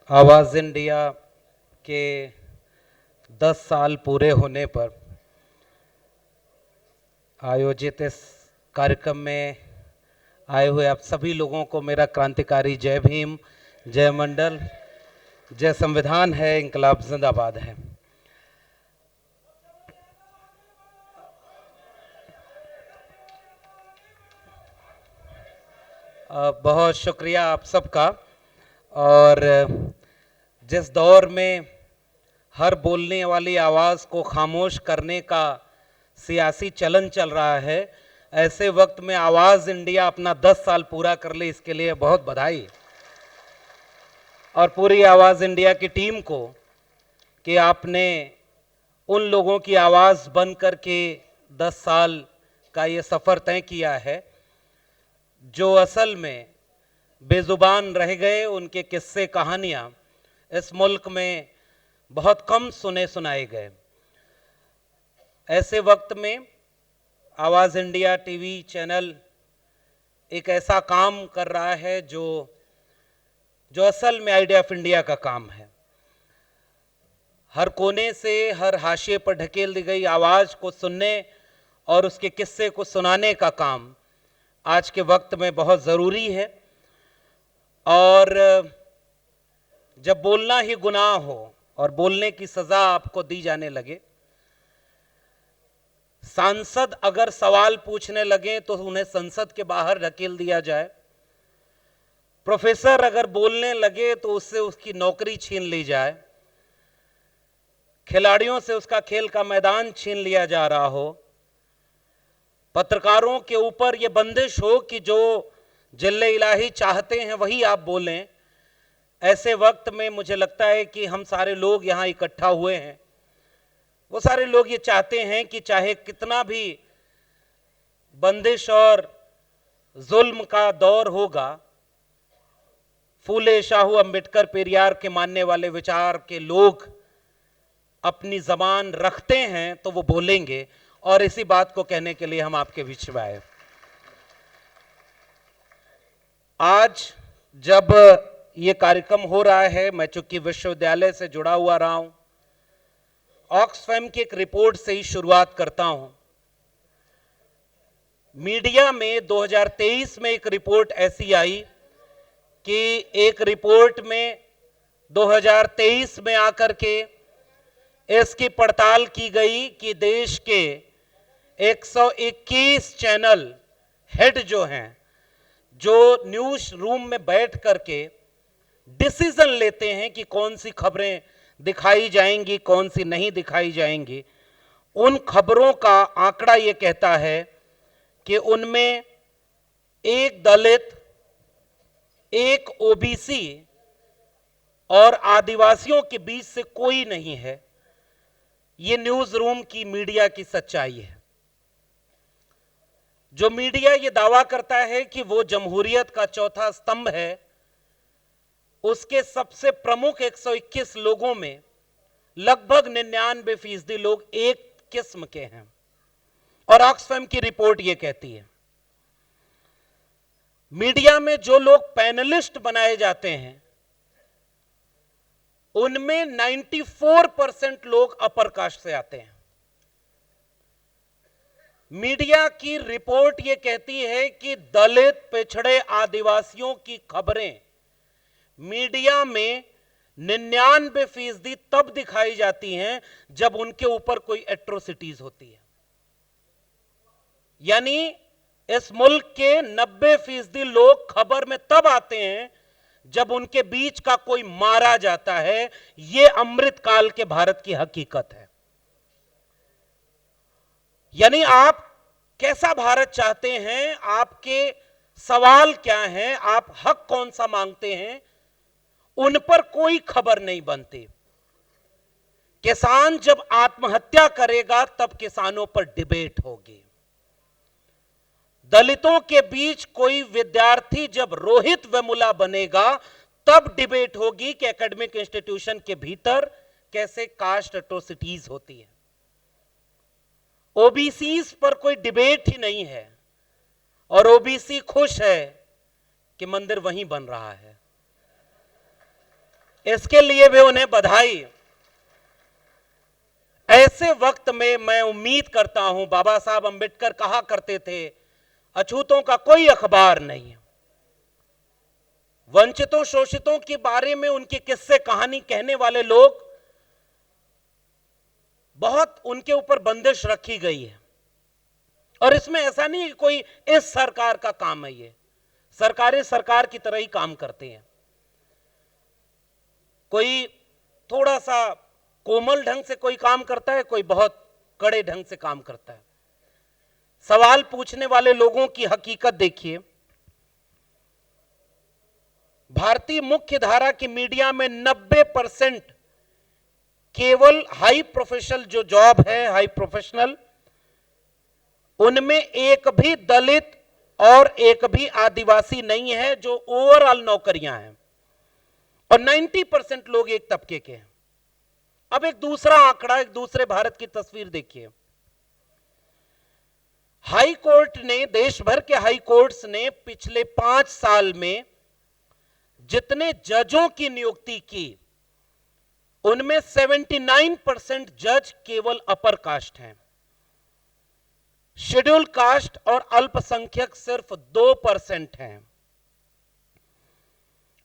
आवाज़ इंडिया के 10 साल पूरे होने पर आयोजित इस कार्यक्रम में आए हुए आप सभी लोगों को मेरा क्रांतिकारी जय भीम, जय मंडल, जय संविधान है, इंकलाब जिंदाबाद है। बहुत शुक्रिया आप सबका। और जिस दौर में हर बोलने वाली आवाज़ को खामोश करने का सियासी चलन चल रहा है, ऐसे वक्त में आवाज़ इंडिया अपना 10 साल पूरा कर ले, इसके लिए बहुत बधाई। और पूरी आवाज़ इंडिया की टीम को कि आपने उन लोगों की आवाज़ बन कर के 10 साल का ये सफ़र तय किया है जो असल में बेजुबान रह गए। उनके किस्से कहानियाँ इस मुल्क में बहुत कम सुने सुनाए गए। ऐसे वक्त में आवाज़ इंडिया टीवी चैनल एक ऐसा काम कर रहा है जो असल में आइडिया ऑफ इंडिया का काम है। हर कोने से, हर हाशिए पर ढकेल दी गई आवाज़ को सुनने और उसके किस्से को सुनाने का काम आज के वक्त में बहुत ज़रूरी है। और जब बोलना ही गुनाह हो और बोलने की सज़ा आपको दी जाने लगे, सांसद अगर सवाल पूछने लगे तो उन्हें संसद के बाहर ढकेल दिया जाए, प्रोफेसर अगर बोलने लगे तो उससे उसकी नौकरी छीन ली जाए, खिलाड़ियों से उसका खेल का मैदान छीन लिया जा रहा हो, पत्रकारों के ऊपर यह बंदिश हो कि जो जिल्ले इलाही चाहते हैं वही आप बोलें, ऐसे वक्त में मुझे लगता है कि हम सारे लोग यहाँ इकट्ठा हुए हैं, वो सारे लोग ये चाहते हैं कि चाहे कितना भी बंदिश और जुल्म का दौर होगा, फूले शाहू अंबेडकर पेरियार के मानने वाले विचार के लोग अपनी जबान रखते हैं तो वो बोलेंगे। और इसी बात को कहने के लिए हम आपके बीच में आए। आज जब ये कार्यक्रम हो रहा है, मैं चूंकि विश्वविद्यालय से जुड़ा हुआ रहा हूं, ऑक्सफैम की एक रिपोर्ट से ही शुरुआत करता हूं। मीडिया में 2023 में एक रिपोर्ट ऐसी आई कि एक रिपोर्ट में 2023 में आकर के इसकी पड़ताल की गई कि देश के 121 चैनल हेड जो हैं, जो न्यूज रूम में बैठ करके डिसीजन लेते हैं कि कौन सी खबरें दिखाई जाएंगी, कौन सी नहीं दिखाई जाएंगी, उन खबरों का आंकड़ा ये कहता है कि उनमें एक दलित, एक ओबीसी और आदिवासियों के बीच से कोई नहीं है। ये न्यूज रूम की मीडिया की सच्चाई है। जो मीडिया ये दावा करता है कि वो जमहूरियत का चौथा स्तंभ है, उसके सबसे प्रमुख 121 लोगों में लगभग 99% लोग एक किस्म के हैं। और ऑक्सफैम की रिपोर्ट ये कहती है, मीडिया में जो लोग पैनलिस्ट बनाए जाते हैं उनमें 94% लोग अपर कास्ट से आते हैं। मीडिया की रिपोर्ट यह कहती है कि दलित, पिछड़े, आदिवासियों की खबरें मीडिया में 99% तब दिखाई जाती हैं जब उनके ऊपर कोई एट्रोसिटीज होती है। यानी इस मुल्क के 90% लोग खबर में तब आते हैं जब उनके बीच का कोई मारा जाता है। यह अमृतकाल के भारत की हकीकत है। यानी आप कैसा भारत चाहते हैं, आपके सवाल क्या हैं, आप हक कौन सा मांगते हैं, उन पर कोई खबर नहीं बनती। किसान जब आत्महत्या करेगा तब किसानों पर डिबेट होगी। दलितों के बीच कोई विद्यार्थी जब रोहित वेमुला बनेगा तब डिबेट होगी कि एकेडमिक इंस्टीट्यूशन के भीतर कैसे कास्ट एट्रोसिटीज होती है। ओबीसीज पर कोई डिबेट ही नहीं है और ओबीसी खुश है कि मंदिर वहीं बन रहा है। इसके लिए भी उन्हें बधाई। ऐसे वक्त में मैं उम्मीद करता हूं, बाबा साहब अंबेडकर कहा करते थे, अछूतों का कोई अखबार नहीं है। वंचितों शोषितों के बारे में उनके किस्से कहानी कहने वाले लोग, बहुत उनके ऊपर बंदिश रखी गई है। और इसमें ऐसा नहीं कि कोई इस सरकार का काम है, ये सरकारें सरकार की तरह ही काम करते हैं। कोई थोड़ा सा कोमल ढंग से कोई काम करता है, कोई बहुत कड़े ढंग से काम करता है। सवाल पूछने वाले लोगों की हकीकत देखिए। भारतीय मुख्य धारा की मीडिया में 90% केवल हाई प्रोफेशनल जो जॉब है, हाई प्रोफेशनल, उनमें एक भी दलित और एक भी आदिवासी नहीं है जो ओवरऑल नौकरियां हैं, और 90% लोग एक तबके के हैं। अब एक दूसरा आंकड़ा, एक दूसरे भारत की तस्वीर देखिए। हाई कोर्ट ने, देश भर के हाई कोर्ट्स ने पिछले 5 साल में जितने जजों की नियुक्ति की, उनमें 79% जज केवल अपर कास्ट हैं। शेड्यूल कास्ट और अल्पसंख्यक सिर्फ 2% हैं।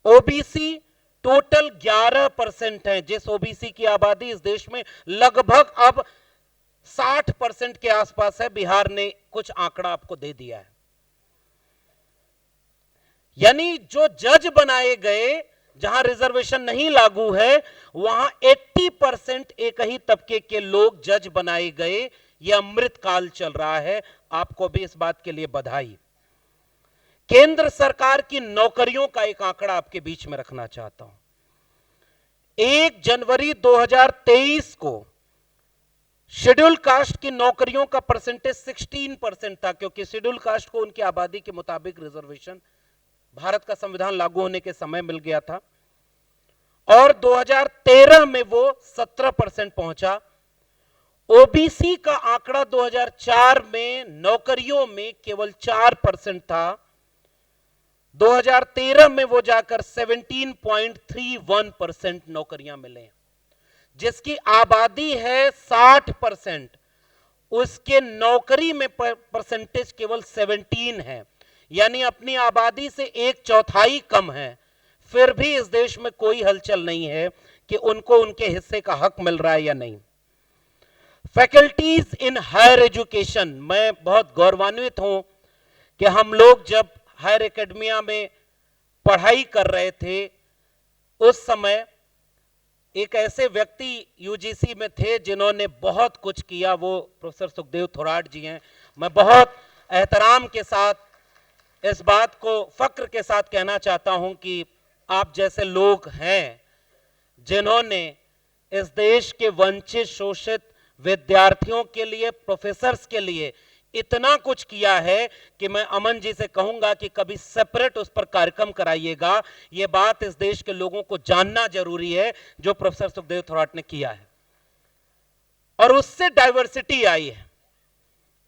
ओबीसी टोटल 11% है। जिस ओबीसी की आबादी इस देश में लगभग अब 60% के आसपास है। बिहार ने कुछ आंकड़ा आपको दे दिया है। यानी जो जज बनाए गए, जहां रिजर्वेशन नहीं लागू है, वहां 80% एक ही तबके के लोग जज बनाए गए। यह अमृतकाल चल रहा है। आपको भी इस बात के लिए बधाई। केंद्र सरकार की नौकरियों का एक आंकड़ा आपके बीच में रखना चाहता हूं। 1 जनवरी 2023 को शेड्यूल कास्ट की नौकरियों का परसेंटेज 16% था, क्योंकि शेड्यूल कास्ट को उनकी आबादी के मुताबिक रिजर्वेशन भारत का संविधान लागू होने के समय मिल गया था। और 2013 में वो 17% पहुंचा। ओबीसी का आंकड़ा 2004 में नौकरियों में केवल 4% था। 2013 में वो जाकर 17.31% नौकरियां मिले। जिसकी आबादी है 60%, उसके नौकरी में परसेंटेज केवल 17 है, यानी अपनी आबादी से 1/4 कम है। फिर भी इस देश में कोई हलचल नहीं है कि उनको उनके हिस्से का हक मिल रहा है या नहीं। फैकल्टीज इन हायर एजुकेशन, मैं बहुत गौरवान्वित हूं कि हम लोग जब हायर एकेडमिया में पढ़ाई कर रहे थे, उस समय एक ऐसे व्यक्ति यूजीसी में थे जिन्होंने बहुत कुछ किया। वो प्रोफेसर सुखदेव थोराट जी हैं। मैं बहुत एहतराम के साथ इस बात को फक्र के साथ कहना चाहता हूं कि आप जैसे लोग हैं जिन्होंने इस देश के वंचित शोषित विद्यार्थियों के लिए, प्रोफेसर्स के लिए इतना कुछ किया है कि मैं अमन जी से कहूंगा कि कभी सेपरेट उस पर कार्यक्रम कराइएगा। यह बात इस देश के लोगों को जानना जरूरी है, जो प्रोफेसर सुखदेव थोराट ने किया है। और उससे डाइवर्सिटी आई है,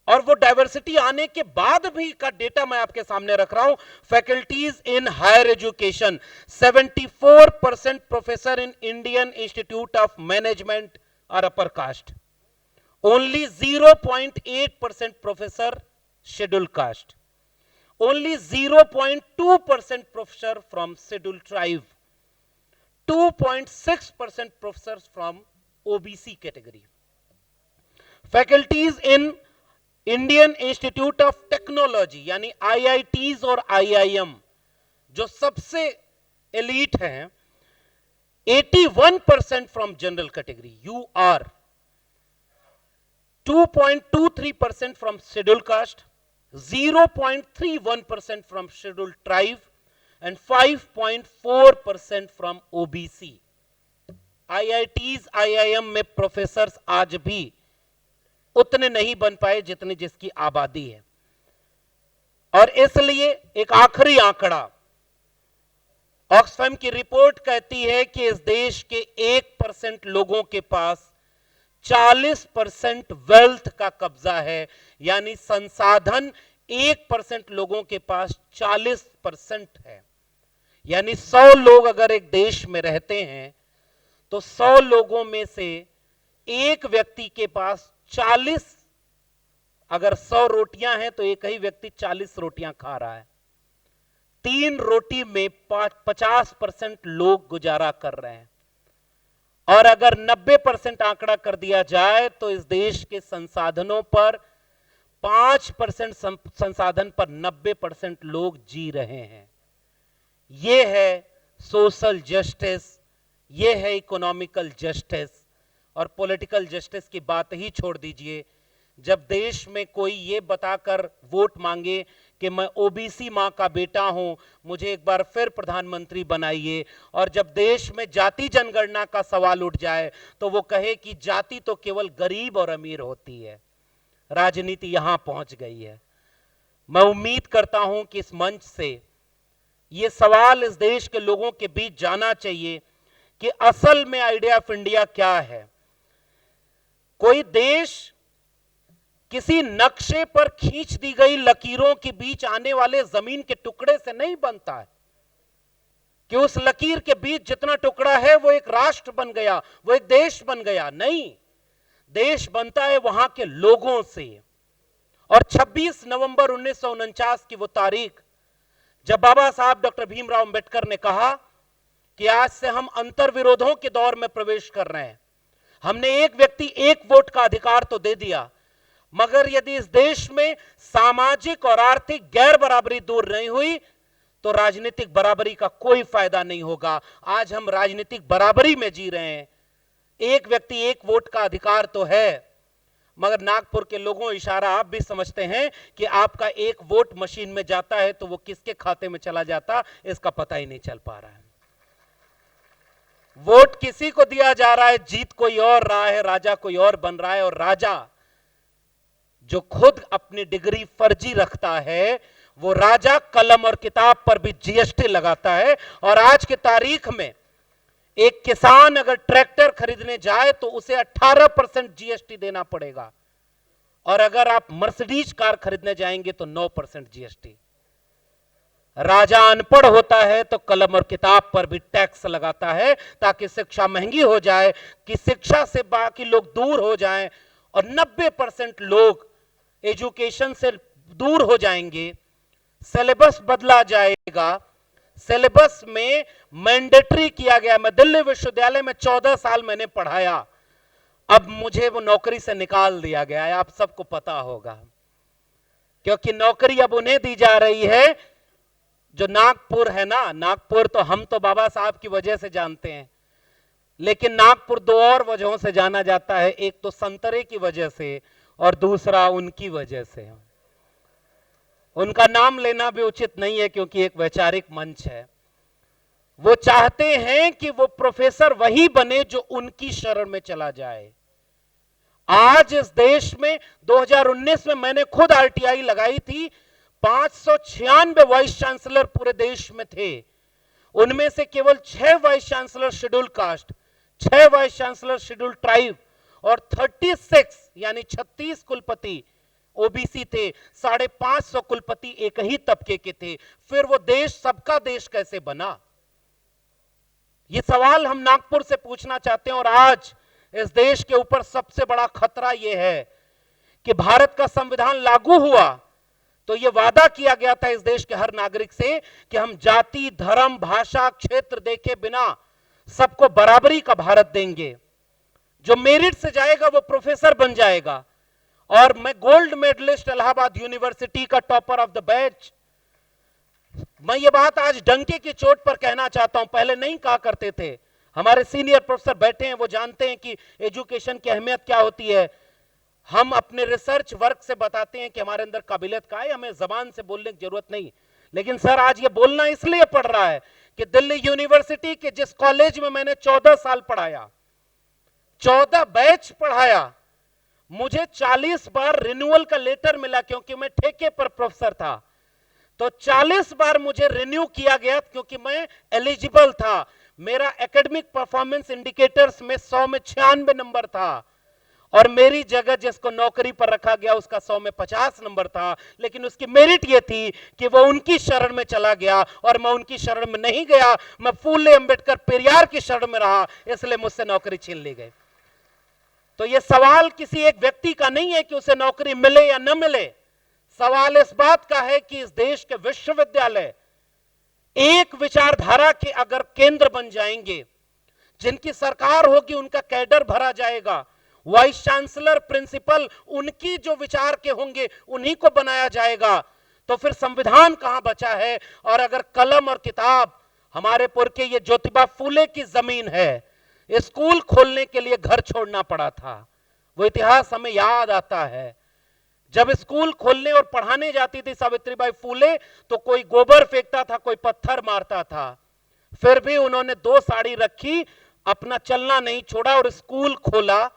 और वो डाइवर्सिटी आने के बाद भी का डेटा मैं आपके सामने रख रहा हूं। Faculties in higher education, 74% professor in Indian Institute of Management are upper caste, only 0.8% professor scheduled caste, only 0.2% professor from scheduled tribe, 2.6% professors from OBC category. Faculties in Indian Institute of Technology यानी IITs और IIM जो सबसे elite हैं, 81% from general category UR, 2.23% from scheduled caste, 0.31% from scheduled tribe, and 5.4% from OBC. IITs, IIM में professors आज भी उतने नहीं बन पाए जितने जिसकी आबादी है। और इसलिए एक आखिरी आंकड़ा, ऑक्सफैम की रिपोर्ट कहती है कि इस देश के 1% लोगों के पास 40% वेल्थ का कब्जा है, यानी संसाधन 1% लोगों के पास 40% है। यानी 100 लोग अगर एक देश में रहते हैं तो 100 लोगों में से एक व्यक्ति के पास 40, अगर 100 रोटियां हैं तो एक ही व्यक्ति 40 रोटियां खा रहा है। 3 रोटी में 50% लोग गुजारा कर रहे हैं। और अगर 90% आंकड़ा कर दिया जाए तो इस देश के संसाधनों पर 5% संसाधन पर 90% लोग जी रहे हैं। यह है सोशल जस्टिस, यह है इकोनॉमिकल जस्टिस। और पॉलिटिकल जस्टिस की बात ही छोड़ दीजिए। जब देश में कोई ये बताकर वोट मांगे कि मैं ओबीसी मां का बेटा हूं, मुझे एक बार फिर प्रधानमंत्री बनाइए, और जब देश में जाति जनगणना का सवाल उठ जाए तो वो कहे कि जाति तो केवल गरीब और अमीर होती है। राजनीति यहां पहुंच गई है। मैं उम्मीद करता हूं कि इस मंच से ये सवाल इस देश के लोगों के बीच जाना चाहिए कि असल में आइडिया ऑफ इंडिया क्या है। कोई देश किसी नक्शे पर खींच दी गई लकीरों के बीच आने वाले जमीन के टुकड़े से नहीं बनता है कि उस लकीर के बीच जितना टुकड़ा है वो एक राष्ट्र बन गया, वो एक देश बन गया। नहीं, देश बनता है वहां के लोगों से। और 26 नवंबर 1949 की वो तारीख जब बाबा साहब डॉक्टर भीमराव अंबेडकर ने कहा कि आज से हम अंतर्विरोधों के दौर में प्रवेश कर रहे हैं। हमने एक व्यक्ति एक वोट का अधिकार तो दे दिया, मगर यदि इस देश में सामाजिक और आर्थिक गैर बराबरी दूर नहीं हुई तो राजनीतिक बराबरी का कोई फायदा नहीं होगा। आज हम राजनीतिक बराबरी में जी रहे हैं। एक व्यक्ति एक वोट का अधिकार तो है, मगर नागपुर के लोगों, इशारा आप भी समझते हैं कि आपका एक वोट मशीन में जाता है तो वो किसके खाते में चला जाता, इसका पता ही नहीं चल पा रहा है। वोट किसी को दिया जा रहा है, जीत कोई और रहा है, राजा कोई और बन रहा है। और राजा जो खुद अपनी डिग्री फर्जी रखता है, वो राजा कलम और किताब पर भी जीएसटी लगाता है। और आज की तारीख में एक किसान अगर ट्रैक्टर खरीदने जाए तो उसे 18% जीएसटी देना पड़ेगा, और अगर आप मर्सिडीज कार खरीदने जाएंगे तो 9% जीएसटी। राजा अनपढ़ होता है तो कलम और किताब पर भी टैक्स लगाता है ताकि शिक्षा महंगी हो जाए, कि शिक्षा से बाकी लोग दूर हो जाएं, और 90% लोग एजुकेशन से दूर हो जाएंगे। सिलेबस बदला जाएगा। सिलेबस में मैंडेटरी किया गया। मैं दिल्ली विश्वविद्यालय में 14 साल मैंने पढ़ाया, अब मुझे वो नौकरी से निकाल दिया गया है, आप सबको पता होगा, क्योंकि नौकरी अब उन्हें दी जा रही है जो नागपुर है ना। नागपुर तो हम तो बाबा साहब की वजह से जानते हैं, लेकिन नागपुर 2 और वजहों से जाना जाता है। एक तो संतरे की वजह से और दूसरा उनकी वजह से। उनका नाम लेना भी उचित नहीं है क्योंकि एक वैचारिक मंच है। वो चाहते हैं कि वो प्रोफेसर वही बने जो उनकी शरण में चला जाए। आज इस देश में 2019 में मैंने खुद आरटीआई लगाई थी, 596 वाइस चांसलर पूरे देश में थे। उनमें से केवल 6 vice chancellor schedule caste, 6 vice chancellor schedule tribe और 36 यानी 36 कुलपति ओबीसी थे। 550 कुलपति एक ही तबके के थे। फिर वो देश सबका देश कैसे बना? ये सवाल हम नागपुर से पूछना चाहते हैं। और आज इस देश के ऊपर सबसे बड़ा खतरा यह है कि भारत का संविधान लागू हुआ तो यह वादा किया गया था इस देश के हर नागरिक से कि हम जाति, धर्म, भाषा, क्षेत्र देखे बिना सबको बराबरी का भारत देंगे। जो मेरिट से जाएगा वो प्रोफेसर बन जाएगा। और मैं गोल्ड मेडलिस्ट इलाहाबाद यूनिवर्सिटी का टॉपर ऑफ द बैच, मैं ये बात आज डंके की चोट पर कहना चाहता हूं, पहले नहीं कहा करते थे। हमारे सीनियर प्रोफेसर बैठे हैं, वो जानते हैं कि एजुकेशन की अहमियत क्या होती है। हम अपने रिसर्च वर्क से बताते हैं कि हमारे अंदर काबिलियत का है, हमें जबान से बोलने की जरूरत नहीं। लेकिन सर आज ये बोलना इसलिए पड़ रहा है कि दिल्ली यूनिवर्सिटी के जिस कॉलेज में मैंने 14 साल पढ़ाया, 14 बैच पढ़ाया, मुझे 40 बार रिन्यूअल का लेटर मिला क्योंकि मैं ठेके पर प्रोफेसर था। तो 40 बार मुझे रिन्यू किया गया क्योंकि मैं एलिजिबल था। मेरा एकेडमिक परफॉर्मेंस इंडिकेटर्स में 100 में 96 नंबर था। और मेरी जगह जिसको नौकरी पर रखा गया उसका 100 में 50 नंबर था, लेकिन उसकी मेरिट ये थी कि वो उनकी शरण में चला गया और मैं उनकी शरण में नहीं गया, मैं फूले अंबेडकर पेरियार की शरण में रहा, इसलिए मुझसे नौकरी छीन ली गई। तो ये सवाल किसी एक व्यक्ति का नहीं है कि उसे नौकरी मिले या न मिले, सवाल इस बात का है कि इस देश के विश्वविद्यालय एक विचारधारा के अगर केंद्र बन जाएंगे, जिनकी सरकार होगी उनका कैडर भरा जाएगा, वाइस चांसलर प्रिंसिपल उनकी जो विचार के होंगे उन्हीं को बनाया जाएगा, तो फिर संविधान कहां बचा है। और अगर कलम और किताब, हमारे पुरखे ये ज्योतिबा फूले की जमीन है, स्कूल खोलने के लिए घर छोड़ना पड़ा था, वो इतिहास हमें याद आता है। जब स्कूल खोलने और पढ़ाने जाती थी सावित्रीबाई फूले तो कोई गोबर फेंकता था, कोई पत्थर मारता था, फिर भी उन्होंने 2 साड़ी रखी, अपना चलना नहीं छोड़ा और स्कूल खोला।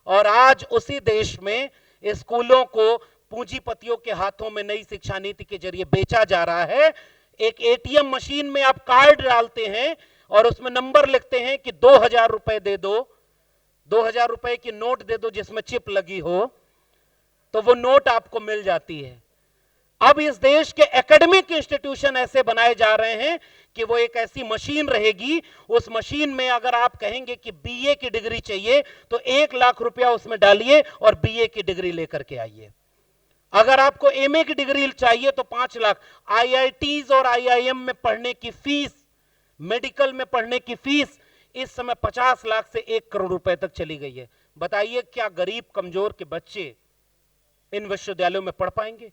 और आज उसी देश में स्कूलों को पूंजीपतियों के हाथों में नई शिक्षा नीति के जरिए बेचा जा रहा है। एक एटीएम मशीन में आप कार्ड डालते हैं और उसमें नंबर लिखते हैं कि 2000 रुपए दे दो, 2000 रुपए की नोट दे दो जिसमें चिप लगी हो, तो वो नोट आपको मिल जाती है। अब इस देश के एकेडमिक इंस्टीट्यूशन ऐसे बनाए जा रहे हैं कि वो एक ऐसी मशीन रहेगी, उस मशीन में अगर आप कहेंगे कि बीए की डिग्री चाहिए तो 1 लाख रुपया उसमें डालिए और बीए की डिग्री लेकर के आइए। अगर आपको एमए की डिग्री चाहिए तो 5 लाख। आईआईटीज और आईआईएम में पढ़ने की फीस, मेडिकल में पढ़ने की फीस इस समय 50 लाख से 1 करोड़ रुपए तक चली गई है। बताइए क्या गरीब कमजोर के बच्चे इन विश्वविद्यालयों में पढ़ पाएंगे?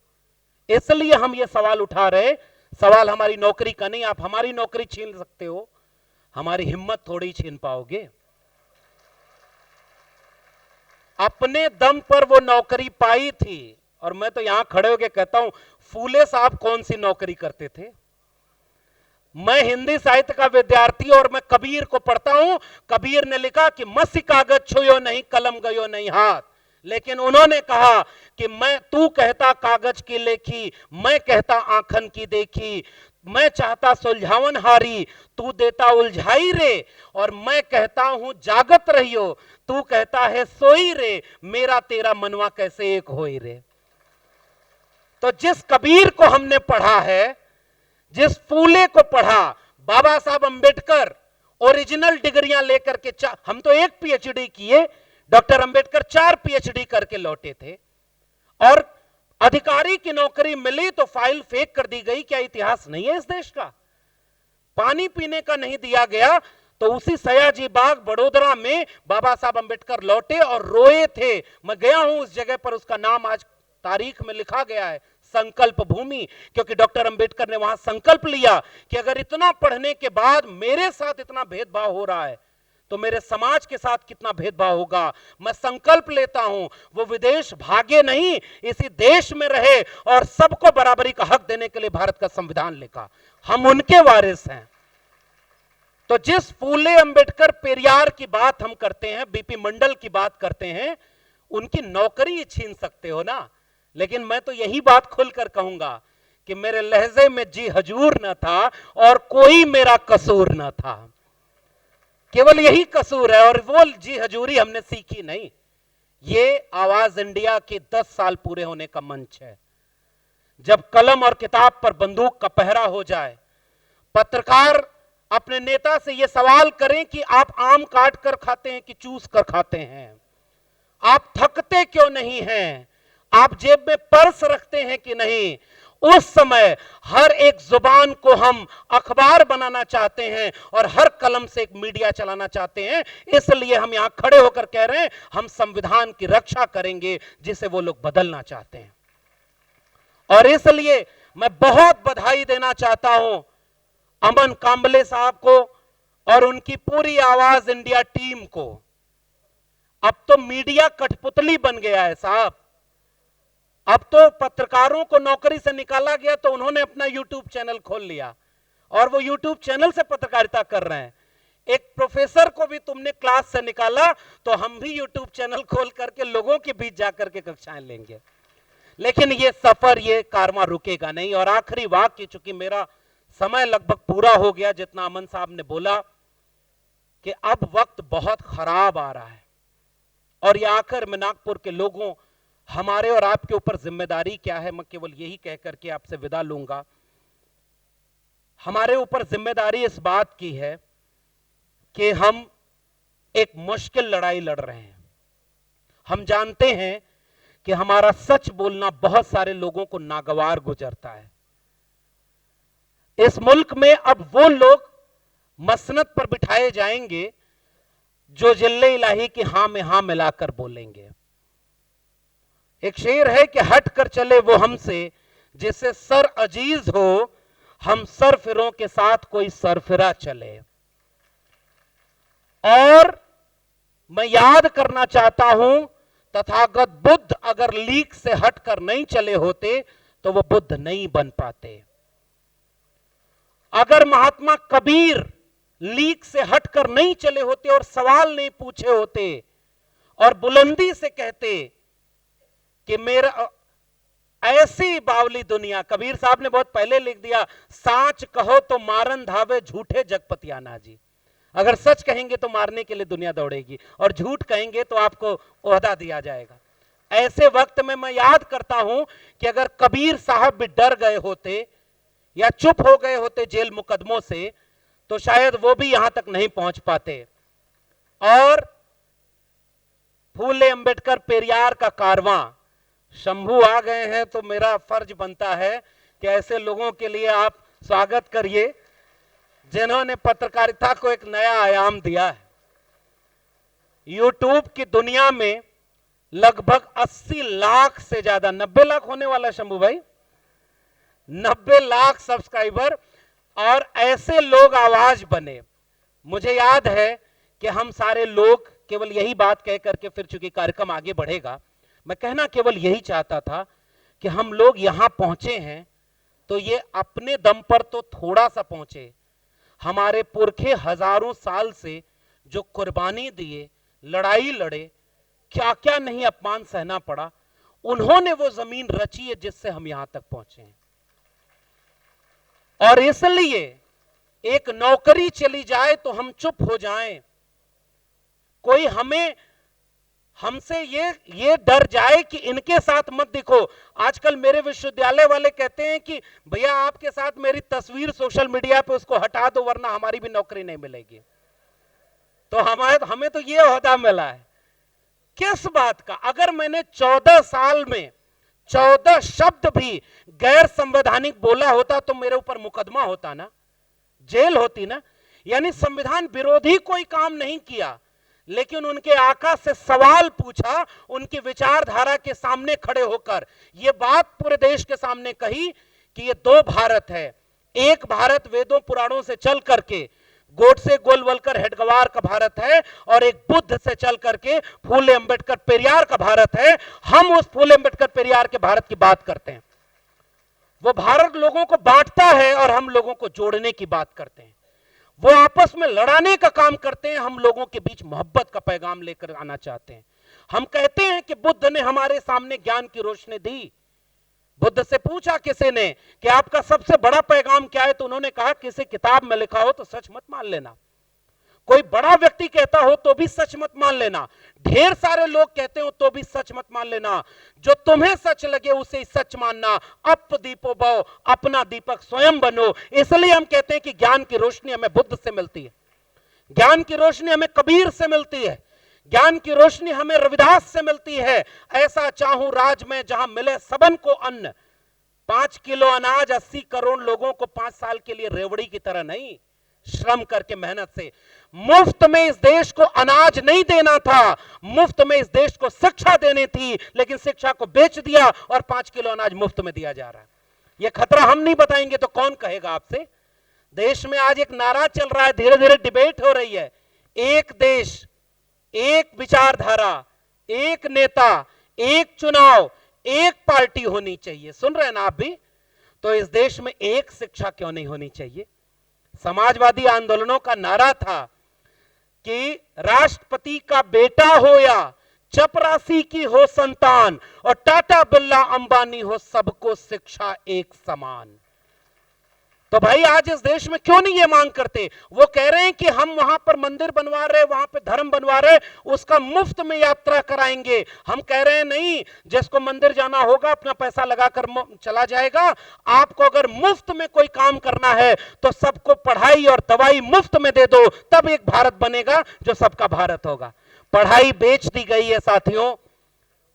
इसलिए हम ये सवाल उठा रहे। सवाल हमारी नौकरी का नहीं, आप हमारी नौकरी छीन सकते हो, हमारी हिम्मत थोड़ी छीन पाओगे। अपने दम पर वो नौकरी पाई थी। और मैं तो यहां खड़े होकर कहता हूं, फूले साहब कौन सी नौकरी करते थे? मैं हिंदी साहित्य का विद्यार्थी और मैं कबीर को पढ़ता हूं। कबीर ने लिखा कि मसी कागज छुयो नहीं, कलम गयो नहीं हाथ, लेकिन उन्होंने कहा कि मैं, तू कहता कागज की लेखी, मैं कहता आंखन की देखी, मैं चाहता सुलझावन हारी, तू देता उलझाई रे, और मैं कहता हूं जागत रहियो, तू कहता है सोई रे, मेरा तेरा मनवा कैसे एक होई रे। तो जिस कबीर को हमने पढ़ा है, जिस फूले को पढ़ा, बाबा साहब अंबेडकर ओरिजिनल डिग्रियां लेकर के, हम तो 1 पीएचडी किए, डॉक्टर अंबेडकर 4 पीएचडी करके लौटे थे। और अधिकारी की नौकरी मिली तो फाइल फेंक कर दी गई। क्या इतिहास नहीं है इस देश का? पानी पीने का नहीं दिया गया तो उसी सयाजी बाग बड़ोदरा में बाबा साहब अंबेडकर लौटे और रोए थे। मैं गया हूं उस जगह पर, उसका नाम आज तारीख में लिखा गया है, संकल्प भूमि, क्योंकि डॉक्टर अंबेडकर ने वहां संकल्प लिया कि अगर इतना पढ़ने के बाद मेरे साथ इतना भेदभाव हो रहा है तो मेरे समाज के साथ कितना भेदभाव होगा। मैं संकल्प लेता हूं वो विदेश भागे नहीं, इसी देश में रहे और सबको बराबरी का हक देने के लिए भारत का संविधान लिखा। हम उनके वारिस हैं। तो जिस फूले अंबेडकर पेरियार की बात हम करते हैं, बीपी मंडल की बात करते हैं, उनकी नौकरी छीन सकते हो ना। लेकिन मैं तो यही बात खुलकर कहूंगा कि मेरे लहजे में जी हजूर न था और कोई मेरा कसूर न था। केवल यही कसूर है और वो जी हजूरी हमने सीखी नहीं। ये आवाज इंडिया के 10 साल पूरे होने का मंच है। जब कलम और किताब पर बंदूक का पहरा हो जाए, पत्रकार अपने नेता से यह सवाल करें कि आप आम काट कर खाते हैं कि चूस कर खाते हैं, आप थकते क्यों नहीं हैं, आप जेब में पर्स रखते हैं कि नहीं, उस समय हर एक जुबान को हम अखबार बनाना चाहते हैं और हर कलम से एक मीडिया चलाना चाहते हैं। इसलिए हम यहां खड़े होकर कह रहे हैं हम संविधान की रक्षा करेंगे जिसे वो लोग बदलना चाहते हैं। और इसलिए मैं बहुत बधाई देना चाहता हूं अमन कांबले साहब को और उनकी पूरी आवाज इंडिया टीम को। अब तो मीडिया कठपुतली बन गया है साहब। अब तो पत्रकारों को नौकरी से निकाला गया तो उन्होंने अपना यूट्यूब चैनल खोल लिया और वो यूट्यूब चैनल से पत्रकारिता कर रहे हैं। एक प्रोफेसर को भी तुमने क्लास से निकाला तो हम भी यूट्यूब चैनल खोल करके लोगों के बीच जाकर के कक्षाएं लेंगे। लेकिन ये सफर, ये कारवां रुकेगा नहीं। और आखिरी वाक्य, चूंकि मेरा समय लगभग पूरा हो गया, जितना अमन साहब ने बोला कि अब वक्त बहुत खराब आ रहा है, और ये आकर मैं नागपुर के लोगों, हमारे और आपके ऊपर जिम्मेदारी क्या है, मैं केवल यही कह करके आपसे विदा लूंगा। हमारे ऊपर जिम्मेदारी इस बात की है कि हम एक मुश्किल लड़ाई लड़ रहे हैं। हम जानते हैं कि हमारा सच बोलना बहुत सारे लोगों को नागवार गुजरता है। इस मुल्क में अब वो लोग मसनद पर बिठाए जाएंगे जो जिल्ले इलाही की हां में हां मिलाकर बोलेंगे। एक शेर है कि हट कर चले वो हमसे जिससे सर अजीज हो, हम सरफिरों के साथ कोई सरफिरा चले। और मैं याद करना चाहता हूं, तथागत बुद्ध अगर लीक से हटकर नहीं चले होते तो वो बुद्ध नहीं बन पाते। अगर महात्मा कबीर लीक से हटकर नहीं चले होते और सवाल नहीं पूछे होते और बुलंदी से कहते कि मेरा ऐसी बावली दुनिया, कबीर साहब ने बहुत पहले लिख दिया, साच कहो तो मारन धावे झूठे जगपतियाना जी। अगर सच कहेंगे तो मारने के लिए दुनिया दौड़ेगी और झूठ कहेंगे तो आपको ओहदा दिया जाएगा। ऐसे वक्त में मैं याद करता हूं कि अगर कबीर साहब भी डर गए होते या चुप हो गए होते जेल मुकदमों से, तो शायद वो भी यहां तक नहीं पहुंच पाते। और फूले अंबेडकर पेरियार का कारवां, शंभू आ गए हैं तो मेरा फर्ज बनता है कि ऐसे लोगों के लिए आप स्वागत करिए जिन्होंने पत्रकारिता को एक नया आयाम दिया है। यूट्यूब की दुनिया में लगभग 80 लाख से ज्यादा, 90 लाख होने वाला शंभू भाई, 90 लाख सब्सक्राइबर, और ऐसे लोग आवाज बने। मुझे याद है कि हम सारे लोग केवल यही बात कह करके, फिर चूंकि कार्यक्रम आगे बढ़ेगा, मैं कहना केवल यही चाहता था कि हम लोग यहां पहुंचे हैं तो ये अपने दम पर तो थोड़ा सा पहुंचे। हमारे पुरखे हजारों साल से जो कुर्बानी दिए, लड़ाई लड़े, क्या क्या नहीं अपमान सहना पड़ा, उन्होंने वो जमीन रची है जिससे हम यहां तक पहुंचे हैं। और इसलिए एक नौकरी चली जाए तो हम चुप हो जाएं, कोई हमसे ये डर जाए कि इनके साथ मत दिखो। आजकल मेरे विश्वविद्यालय वाले कहते हैं कि भैया आपके साथ मेरी तस्वीर सोशल मीडिया पे उसको हटा दो वरना हमारी भी नौकरी नहीं मिलेगी। तो हमें तो ये ओहदा मिला है। किस बात का? अगर मैंने 14 साल में 14 शब्द भी गैर संवैधानिक बोला होता तो मेरे ऊपर मुकदमा होता ना, जेल होती ना। यानी संविधान विरोधी कोई काम नहीं किया, लेकिन उनके आका से सवाल पूछा, उनकी विचारधारा के सामने खड़े होकर यह बात पूरे देश के सामने कही कि ये दो भारत है। एक भारत वेदों पुराणों से चल करके गोडसे गोलवलकर हेडगवार का भारत है, और एक बुद्ध से चल करके फूले अंबेडकर पेरियार का भारत है। हम उस फूले अंबेडकर पेरियार के भारत की बात करते हैं। वो भारत लोगों को बांटता है और हम लोगों को जोड़ने की बात करते हैं। वो आपस में लड़ाने का काम करते हैं, हम लोगों के बीच मोहब्बत का पैगाम लेकर आना चाहते हैं। हम कहते हैं कि बुद्ध ने हमारे सामने ज्ञान की रोशनी दी। बुद्ध से पूछा किसी ने कि आपका सबसे बड़ा पैगाम क्या है, तो उन्होंने कहा किसी किताब में लिखा हो तो सच मत मान लेना, कोई बड़ा व्यक्ति कहता हो तो भी सच मत मान लेना, ढेर सारे लोग कहते हो तो भी सच मत मान लेना, जो तुम्हें सच लगे उसे सच मानना। अप दीपो भव, अपना दीपक स्वयं बनो। इसलिए हम कहते हैं कि ज्ञान की रोशनी हमें बुद्ध से मिलती है, ज्ञान की रोशनी हमें कबीर से मिलती है, ज्ञान की रोशनी हमें रविदास से मिलती है। ऐसा चाहूं राज में जहां मिले सबन को अन्न। 5 किलो अनाज 80 करोड़ लोगों को 5 साल के लिए रेवड़ी की तरह नहीं, श्रम करके मेहनत से। मुफ्त में इस देश को अनाज नहीं देना था, मुफ्त में इस देश को शिक्षा देनी थी, लेकिन शिक्षा को बेच दिया और 5 किलो अनाज मुफ्त में दिया जा रहा है। यह खतरा हम नहीं बताएंगे तो कौन कहेगा आपसे? देश में आज एक नारा चल रहा है, धीरे धीरे डिबेट हो रही है, एक देश, एक विचारधारा, एक नेता, एक चुनाव, एक पार्टी होनी चाहिए। सुन रहे हैं ना आप भी? तो इस देश में एक शिक्षा क्यों नहीं होनी चाहिए? समाजवादी आंदोलनों का नारा था कि राष्ट्रपति का बेटा हो या चपरासी की हो संतान, और टाटा बिरला अंबानी हो, सबको शिक्षा एक समान। तो भाई आज इस देश में क्यों नहीं ये मांग करते? वो कह रहे हैं कि हम वहां पर मंदिर बनवा रहे, वहां पे धर्म बनवा रहे, उसका मुफ्त में यात्रा कराएंगे। हम कह रहे हैं नहीं, जिसको मंदिर जाना होगा अपना पैसा लगाकर चला जाएगा। आपको अगर मुफ्त में कोई काम करना है तो सबको पढ़ाई और दवाई मुफ्त में दे दो, तब एक भारत बनेगा जो सबका भारत होगा। पढ़ाई बेच दी गई है साथियों,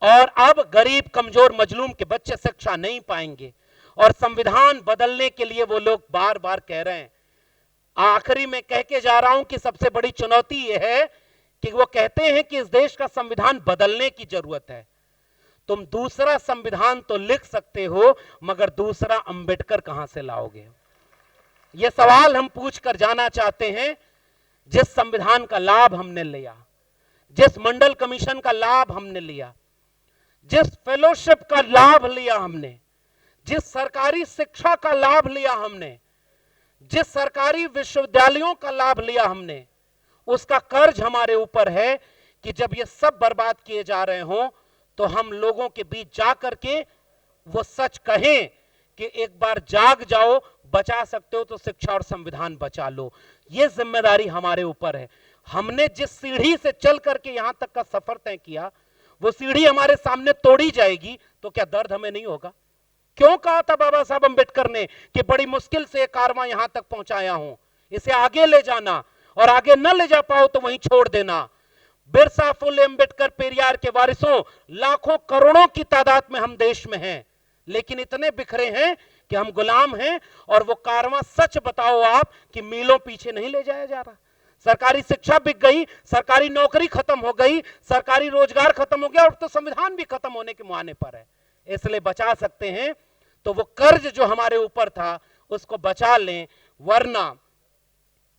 और अब गरीब कमजोर मजलूम के बच्चे शिक्षा नहीं पाएंगे। और संविधान बदलने के लिए वो लोग बार बार कह रहे हैं। आखिरी में कह के जा रहा हूं कि सबसे बड़ी चुनौती यह है कि वो कहते हैं कि इस देश का संविधान बदलने की जरूरत है। तुम दूसरा संविधान तो लिख सकते हो, मगर दूसरा अंबेडकर कहां से लाओगे? यह सवाल हम पूछ कर जाना चाहते हैं। जिस संविधान का लाभ हमने लिया, जिस मंडल कमीशन का लाभ हमने लिया, जिस फेलोशिप का लाभ लिया हमने, जिस सरकारी शिक्षा का लाभ लिया हमने, जिस सरकारी विश्वविद्यालयों का लाभ लिया हमने, उसका कर्ज हमारे ऊपर है कि जब ये सब बर्बाद किए जा रहे हों तो हम लोगों के बीच जाकर के वो सच कहें कि एक बार जाग जाओ, बचा सकते हो तो शिक्षा और संविधान बचा लो। ये जिम्मेदारी हमारे ऊपर है। हमने जिस सीढ़ी से चल करके यहां तक का सफर तय किया, वो सीढ़ी हमारे सामने तोड़ी जाएगी तो क्या दर्द हमें नहीं होगा? क्यों कहा था बाबा साहब अंबेडकर ने कि बड़ी मुश्किल से कारवां यहां तक पहुंचाया हूं, इसे आगे ले जाना, और आगे न ले जा पाओ तो वहीं छोड़ देना। बिरसा, फुले, अंबेडकर, पेरियार के वारिसों, लाखों करोड़ों की तादाद में हम देश में हैं, लेकिन इतने बिखरे हैं कि हम गुलाम हैं। और वो कारवां, सच बताओ आप कि मीलों पीछे नहीं ले जाया जा रहा। सरकारी शिक्षा बिक गई, सरकारी नौकरी खत्म हो गई, सरकारी रोजगार खत्म हो गया, और तो संविधान भी खत्म होने के मुहाने पर है। इसलिए बचा सकते हैं तो वो कर्ज जो हमारे ऊपर था उसको बचा लें, वरना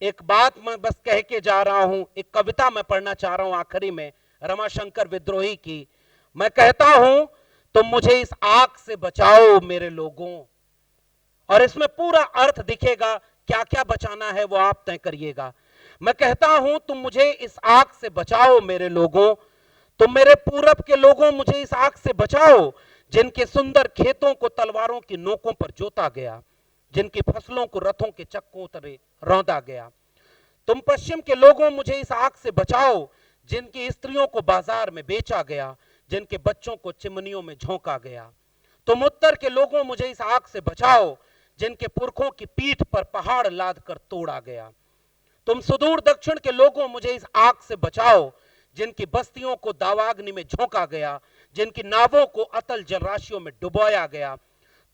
एक बात मैं बस कह के जा रहा हूं, एक कविता मैं पढ़ना चाह रहा हूं आखिरी में, रमाशंकर विद्रोही की। मैं कहता हूं तुम मुझे इस आग से बचाओ मेरे लोगों, और इसमें पूरा अर्थ दिखेगा, क्या क्या बचाना है वो आप तय करिएगा। मैं कहता हूं तुम मुझे इस आग से बचाओ मेरे लोगों, तुम मेरे पूरब के लोगों मुझे इस आग से बचाओ, जिनके सुंदर खेतों को तलवारों की नोकों पर जोता गया, जिनकी फसलों को रथों के चक्कों तले रौंदा गया। तुम पश्चिम के लोगों मुझे इस आग से बचाओ, जिनकी स्त्रियों को बाजार में बेचा गया, जिनके बच्चों को चिमनियों में झोंका गया। तुम उत्तर के लोगों मुझे इस आग से बचाओ, जिनके पुरखों की पीठ पर पहाड़ लाद कर तोड़ा गया। तुम सुदूर दक्षिण के लोगों मुझे इस आग से बचाओ, जिनकी बस्तियों को दावाग्नि में झोंका गया, जिनकी नावों को अतल जलराशियों में डुबोया गया।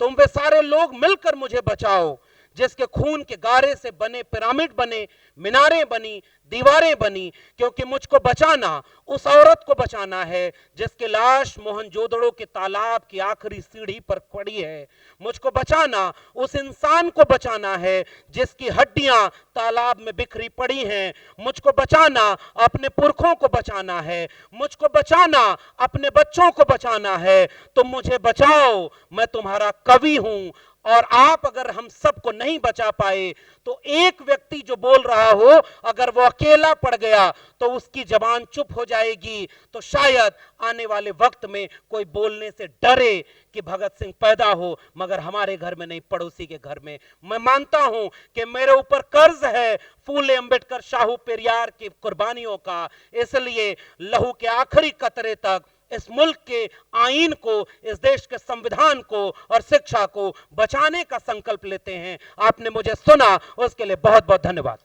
तुम वे सारे लोग मिलकर मुझे बचाओ, जिसके खून के गारे से बने पिरामिड बने, मीनारें बनी, दीवारें बनी, क्योंकि मुझको बचाना उस औरत को बचाना है जिसकी लाश मोहनजोदड़ो के तालाब की आखिरी सीढ़ी पर पड़ी है। मुझको बचाना उस इंसान को बचाना है जिसकी हड्डियां तालाब में बिखरी पड़ी हैं। मुझको बचाना अपने पुरखों को बचाना है, मुझको बचाना अपने बच्चों को बचाना है। तुम मुझे बचाओ, मैं तुम्हारा कवि हूं। और आप अगर हम सबको नहीं बचा पाए तो एक व्यक्ति जो बोल रहा हो, अगर वो अकेला पड़ गया तो उसकी जबान चुप हो जाएगी। तो शायद आने वाले वक्त में कोई बोलने से डरे कि भगत सिंह पैदा हो, मगर हमारे घर में नहीं, पड़ोसी के घर में। मैं मानता हूं कि मेरे ऊपर कर्ज है फूले, अंबेडकर, शाहू, पेरियार की कुर्बानियों का। इसलिए लहू के आखिरी कतरे तक इस मुल्क के आईन को, इस देश के संविधान को और शिक्षा को बचाने का संकल्प लेते हैं। आपने मुझे सुना, उसके लिए बहुत बहुत धन्यवाद।